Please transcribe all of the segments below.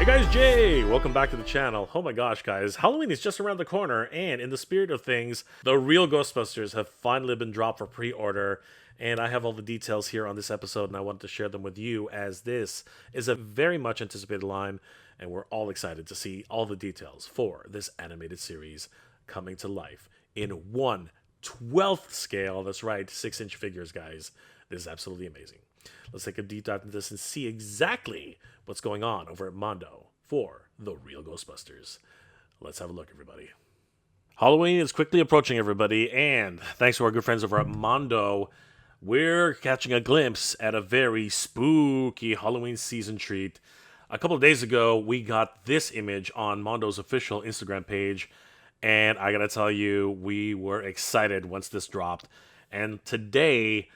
Hey guys, Jay! Welcome back to the channel. Oh my gosh, guys. Halloween is just around the corner, and in the spirit of things, the real Ghostbusters have finally been dropped for pre-order, and I have all the details here on this episode, and I wanted to share them with you, as this is a very much anticipated line, and we're all excited to see all the details for this animated series coming to life in 1/12 scale. That's right, 6-inch figures, guys. This is absolutely amazing. Let's take a deep dive into this and see exactly what's going on over at Mondo for the real Ghostbusters. Let's have a look, everybody. Halloween is quickly approaching, everybody, and thanks to our good friends over at Mondo, we're catching a glimpse at a very spooky Halloween season treat. A couple of days ago, we got this image on Mondo's official Instagram page, and I gotta tell you, we were excited once this dropped. And today,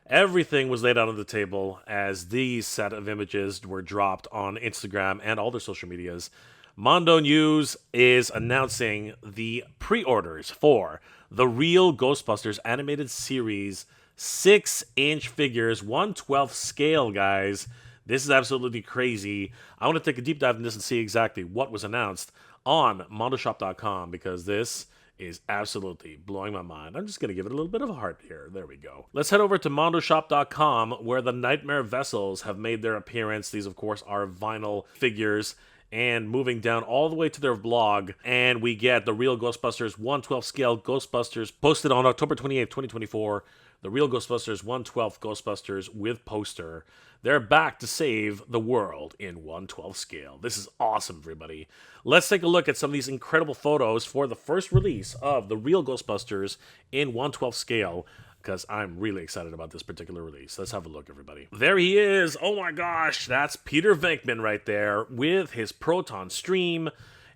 everything was laid out on the table as these set of images were dropped on Instagram and all their social medias. Mondo News is announcing the pre-orders for the real Ghostbusters animated series 6-inch figures, 1/12 scale, guys. This is absolutely crazy. I want to take a deep dive in this and see exactly what was announced on mondoshop.com, because this is absolutely blowing my mind. I'm just going to give it a little bit of a heart here. There we go. Let's head over to mondoshop.com, where the Nightmare Vessels have made their appearance. These, of course, are vinyl figures. And moving down all the way to their blog, and we get the real Ghostbusters 1/12 scale Ghostbusters posted on October 28th, 2024. The real Ghostbusters 1/12 Ghostbusters with poster. They're back to save the world in 1/12 scale. This is awesome, everybody. Let's take a look at some of these incredible photos for the first release of the real Ghostbusters in 1/12 scale, because I'm really excited about this particular release. Let's have a look, everybody. There he is. Oh my gosh, that's Peter Venkman right there with his proton stream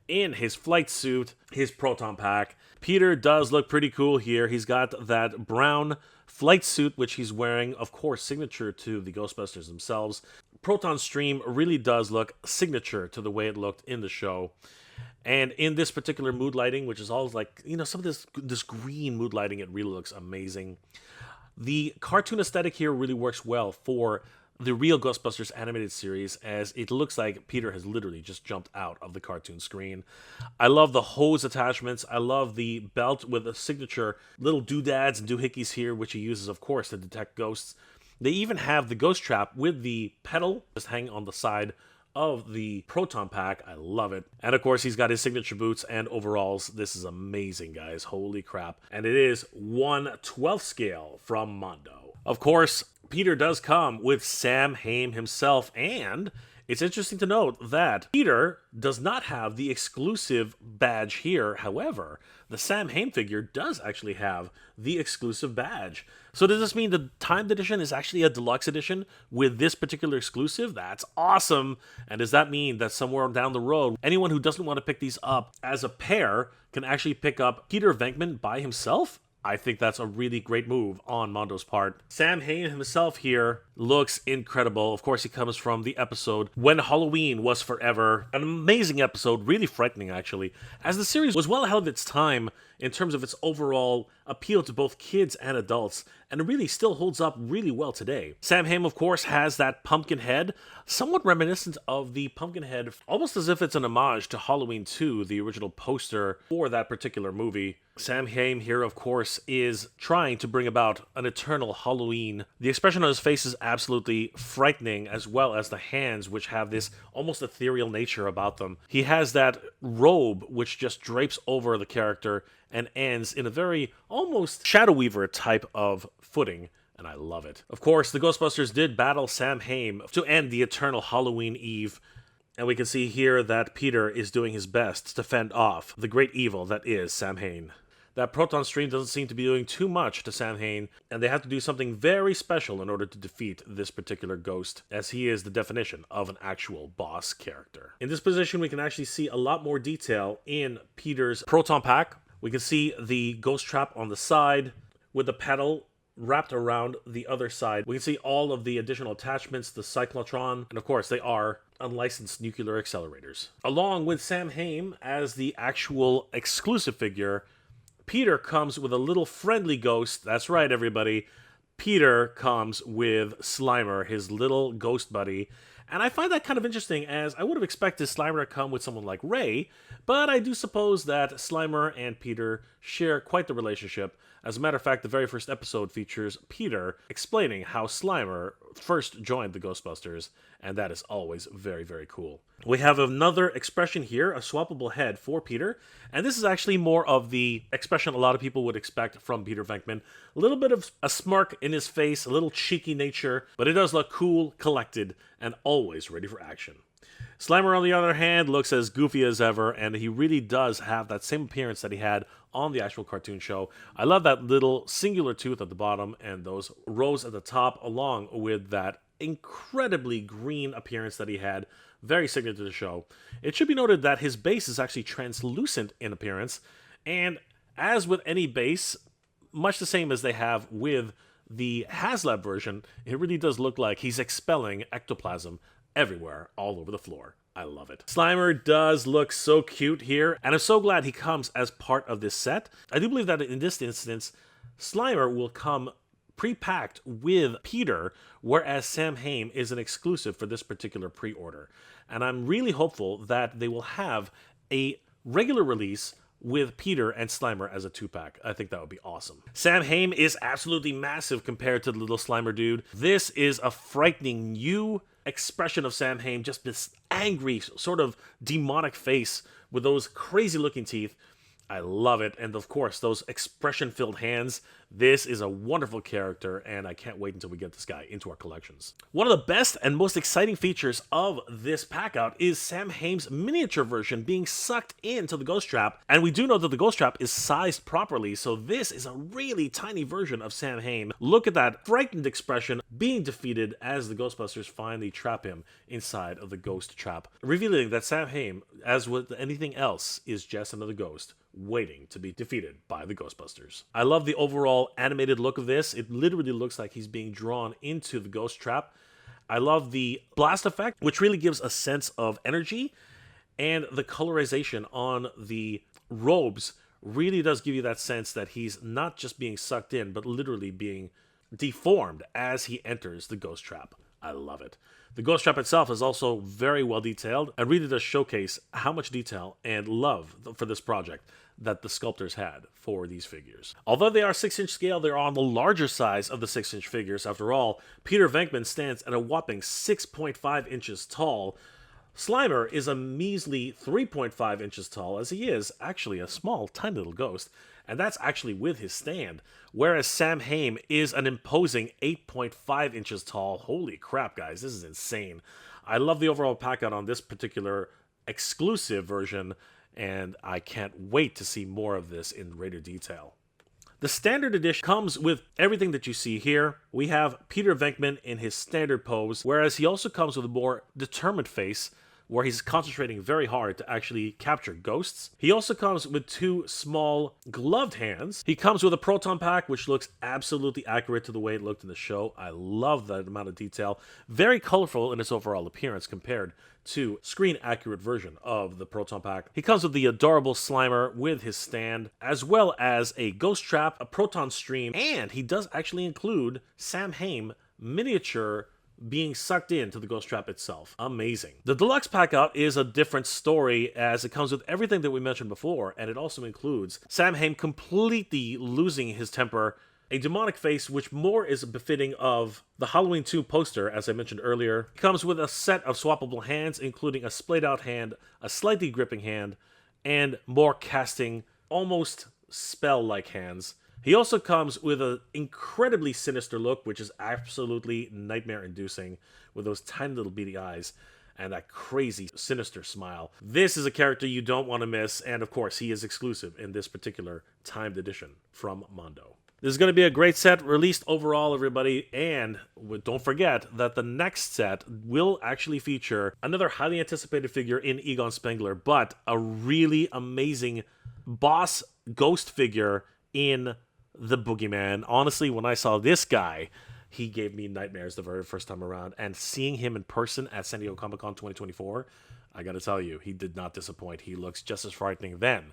in his flight suit, his proton pack. Peter does look pretty cool here. He's got that brown flight suit, which he's wearing, of course, signature to the Ghostbusters themselves. Proton stream really does look signature to the way it looked in the show. And in this particular mood lighting, which is all like, some of this green mood lighting, it really looks amazing. The cartoon aesthetic here really works well for the real Ghostbusters animated series, as it looks like Peter has literally just jumped out of the cartoon screen. I love the hose attachments. I love the belt with the signature little doodads and doohickeys here, which he uses, of course, to detect ghosts. They even have the ghost trap with the pedal just hanging on the side of the proton pack. I love it. And of course, he's got his signature boots and overalls. This is amazing, guys. Holy crap. And it is 1/12 scale from Mondo. Of course, Peter does come with Samhain himself, and it's interesting to note that Peter does not have the exclusive badge here. However, the Samhain figure does actually have the exclusive badge. So does this mean the timed edition is actually a deluxe edition with this particular exclusive? That's awesome. And does that mean that somewhere down the road, anyone who doesn't want to pick these up as a pair can actually pick up Peter Venkman by himself? I think that's a really great move on Mondo's part. Samhain himself here looks incredible. Of course, he comes from the episode When Halloween Was Forever. An amazing episode, really frightening actually, as the series was well ahead of its time in terms of its overall appeal to both kids and adults, and it really still holds up really well today. Samhain, of course, has that pumpkin head, somewhat reminiscent of the pumpkin head, almost as if it's an homage to Halloween 2, the original poster for that particular movie. Samhain here, of course, is trying to bring about an eternal Halloween. The expression on his face is absolutely frightening, as well as the hands, which have this almost ethereal nature about them. He has that robe, which just drapes over the character and ends in a very almost Shadow Weaver type of footing, and I love it. Of course, the Ghostbusters did battle Samhain to end the eternal Halloween Eve, and we can see here that Peter is doing his best to fend off the great evil that is Samhain. That proton stream doesn't seem to be doing too much to Samhain, and they have to do something very special in order to defeat this particular ghost, as he is the definition of an actual boss character. In this position, we can actually see a lot more detail in Peter's proton pack. We can see the ghost trap on the side with the pedal wrapped around the other side. We can see all of the additional attachments, the cyclotron, and of course they are unlicensed nuclear accelerators. Along with Samhain as the actual exclusive figure, Peter comes with a little friendly ghost. That's right, everybody. Peter comes with Slimer, his little ghost buddy. And I find that kind of interesting, as I would have expected Slimer to come with someone like Ray, but I do suppose that Slimer and Peter share quite the relationship. As a matter of fact, the very first episode features Peter explaining how Slimer first joined the Ghostbusters, and that is always very, very cool. We have another expression here, a swappable head for Peter, and this is actually more of the expression a lot of people would expect from Peter Venkman. A little bit of a smirk in his face, a little cheeky nature, but it does look cool, collected, and always ready for action. Slimer, on the other hand, looks as goofy as ever, and he really does have that same appearance that he had on the actual cartoon show. I love that little singular tooth at the bottom and those rows at the top, along with that incredibly green appearance that he had, very signature to the show. It should be noted that his base is actually translucent in appearance, and as with any base, much the same as they have with the HasLab version, it really does look like he's expelling ectoplasm everywhere, all over the floor. I love it. Slimer does look so cute here, and I'm so glad he comes as part of this set. I do believe that in this instance, Slimer will come pre-packed with Peter, whereas Samhain is an exclusive for this particular pre-order. And I'm really hopeful that they will have a regular release with Peter and Slimer as a 2-pack. I think that would be awesome. Samhain is absolutely massive compared to the little Slimer dude. This is a frightening new expression of Samhain, just this angry, sort of demonic face with those crazy looking teeth. I love it. And of course, those expression-filled hands. This is a wonderful character, and I can't wait until we get this guy into our collections. One of the best and most exciting features of this pack-out is Samhain's miniature version being sucked into the ghost trap. And we do know that the ghost trap is sized properly, so this is a really tiny version of Samhain. Look at that frightened expression being defeated as the Ghostbusters finally trap him inside of the ghost trap, revealing that Samhain, as with anything else, is just another ghost waiting to be defeated by the Ghostbusters. I love the overall animated look of this. It literally looks like he's being drawn into the ghost trap. I love the blast effect, which really gives a sense of energy, and the colorization on the robes really does give you that sense that he's not just being sucked in, but literally being deformed as he enters the ghost trap. I love it. The ghost trap itself is also very well detailed and really does showcase how much detail and love for this project that the sculptors had for these figures. Although they are 6-inch scale, they're on the larger size of the 6-inch figures. After all, Peter Venkman stands at a whopping 6.5 inches tall. Slimer is a measly 3.5 inches tall, as he is actually a small, tiny little ghost, and that's actually with his stand, whereas Samhain is an imposing 8.5 inches tall. Holy crap, guys, this is insane. I love the overall pack-out on this particular exclusive version, and I can't wait to see more of this in greater detail. The standard edition comes with everything that you see here. We have Peter Venkman in his standard pose, whereas he also comes with a more determined face, where he's concentrating very hard to actually capture ghosts. He also comes with 2 small gloved hands. He comes with a proton pack, which looks absolutely accurate to the way it looked in the show. I love that amount of detail. Very colorful in its overall appearance compared to screen-accurate version of the proton pack. He comes with the adorable Slimer with his stand, as well as a ghost trap, a proton stream, and he does actually include Samhain miniature being sucked into the ghost trap itself. Amazing. The deluxe pack out is a different story, as it comes with everything that we mentioned before, and it also includes Samhain completely losing his temper, a demonic face which more is befitting of the Halloween 2 poster, as I mentioned earlier. It comes with a set of swappable hands, including a splayed out hand, a slightly gripping hand, and more casting, almost spell-like hands. He also comes with an incredibly sinister look, which is absolutely nightmare-inducing, with those tiny little beady eyes and that crazy, sinister smile. This is a character you don't want to miss, and of course, he is exclusive in this particular timed edition from Mondo. This is going to be a great set, released overall, everybody, and don't forget that the next set will actually feature another highly anticipated figure in Egon Spengler, but a really amazing boss ghost figure in the Boogeyman. Honestly, when I saw this guy, he gave me nightmares the very first time around, and seeing him in person at San Diego Comic-Con 2024, I gotta tell you, he did not disappoint. He looks just as frightening then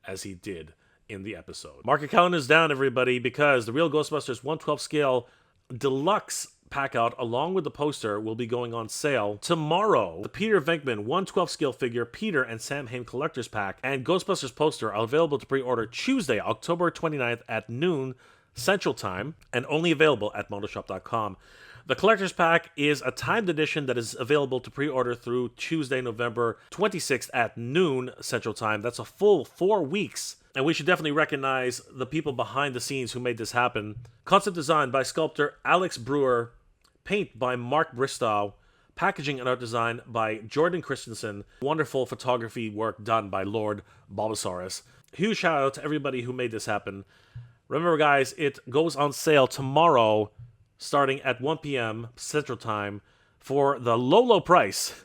as he did in the episode. Mark your calendars down, everybody, because the Real Ghostbusters 1/12 scale Deluxe pack out along with the poster will be going on sale tomorrow. The Peter Venkman 1/12 scale figure Peter and Samhain collector's pack and Ghostbusters poster are available to pre-order Tuesday, October 29th at noon Central Time, and only available at mondoshop.com. The collector's pack is a timed edition that is available to pre-order through Tuesday, November 26th at noon Central Time. That's a full 4 weeks. And we should definitely recognize the people behind the scenes who made this happen. Concept design by sculptor Alex Brewer, paint by Mark Bristow, packaging and art design by Jordan Christensen, wonderful photography work done by Lord Bulbasaurus. Huge shout out to everybody who made this happen. Remember guys, it goes on sale tomorrow starting at 1 p.m. Central Time for the low price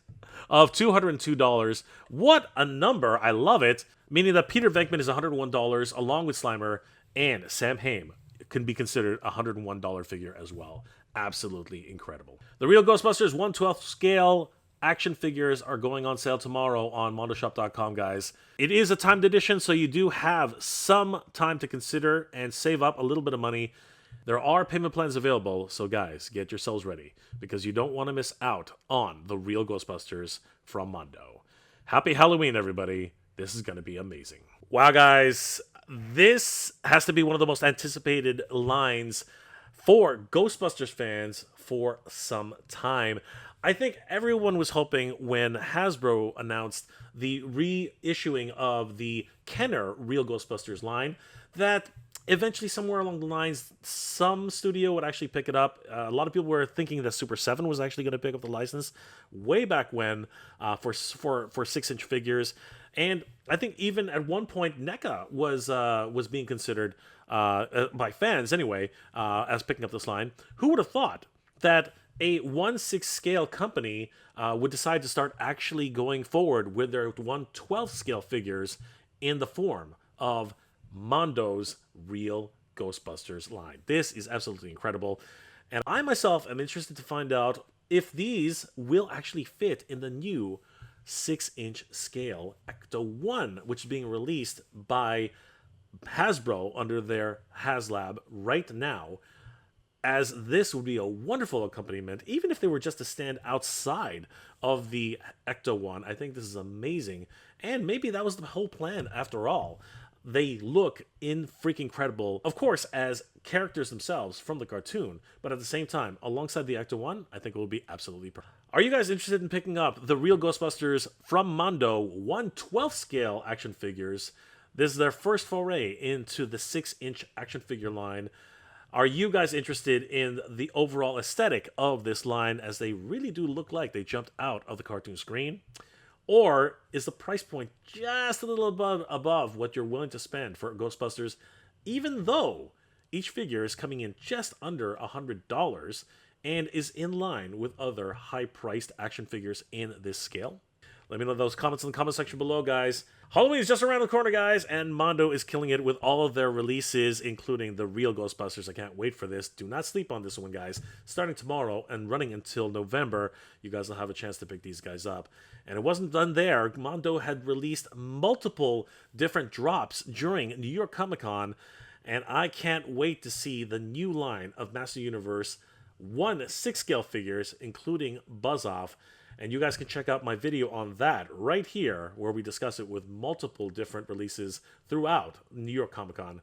of $202. What a number! I love it. Meaning that Peter Venkman is $101 along with Slimer, and Samhain can be considered a $101 figure as well. Absolutely incredible. The Real Ghostbusters 1/12 scale action figures are going on sale tomorrow on mondoshop.com, guys. It is a timed edition, so you do have some time to consider and save up a little bit of money. There are payment plans available, so guys, get yourselves ready, because you don't want to miss out on the Real Ghostbusters from Mondo. Happy Halloween, everybody. This is going to be amazing. Wow, guys. This has to be one of the most anticipated lines for Ghostbusters fans for some time. I think everyone was hoping when Hasbro announced the reissuing of the Kenner Real Ghostbusters line that eventually somewhere along the lines some studio would actually pick it up. A lot of people were thinking that Super 7 was actually going to pick up the license way back when for 6-inch figures. And I think even at one point NECA was being considered by fans anyway as picking up this line. Who would have thought that a 1/6 scale company would decide to start actually going forward with their 1/12 scale figures in the form of Mondo's Real Ghostbusters line. This is absolutely incredible. And I myself am interested to find out if these will actually fit in the new 6-inch scale Ecto-1, which is being released by Hasbro under their HasLab right now, as this would be a wonderful accompaniment, even if they were just to stand outside of the Ecto-1. I think this is amazing, and maybe that was the whole plan after all. They look freaking incredible, of course, as characters themselves from the cartoon, but at the same time, alongside the Ecto-1, I think it will be absolutely perfect. Are you guys interested in picking up the Real Ghostbusters from Mondo 1/12 scale action figures? This is their first foray into the 6-inch action figure line. Are you guys interested in the overall aesthetic of this line, as they really do look like they jumped out of the cartoon screen? Or is the price point just a little above what you're willing to spend for Ghostbusters, even though each figure is coming in just under $100 and is in line with other high-priced action figures in this scale? Let me know those comments in the comment section below, guys. Halloween is just around the corner, guys, and Mondo is killing it with all of their releases, including the Real Ghostbusters. I can't wait for this. Do not sleep on this one, guys. Starting tomorrow and running until November, you guys will have a chance to pick these guys up. And it wasn't done there. Mondo had released multiple different drops during New York Comic Con, and I can't wait to see the new line of Master Universe 1/6 scale figures, including Buzz-Off. And you guys can check out my video on that right here, where we discuss it with multiple different releases throughout New York Comic Con.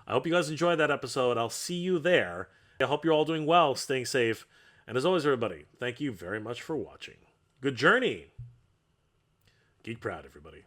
I hope you guys enjoyed that episode. I'll see you there. I hope you're all doing well, staying safe. And as always, everybody, thank you very much for watching. Good journey. Geek proud, everybody.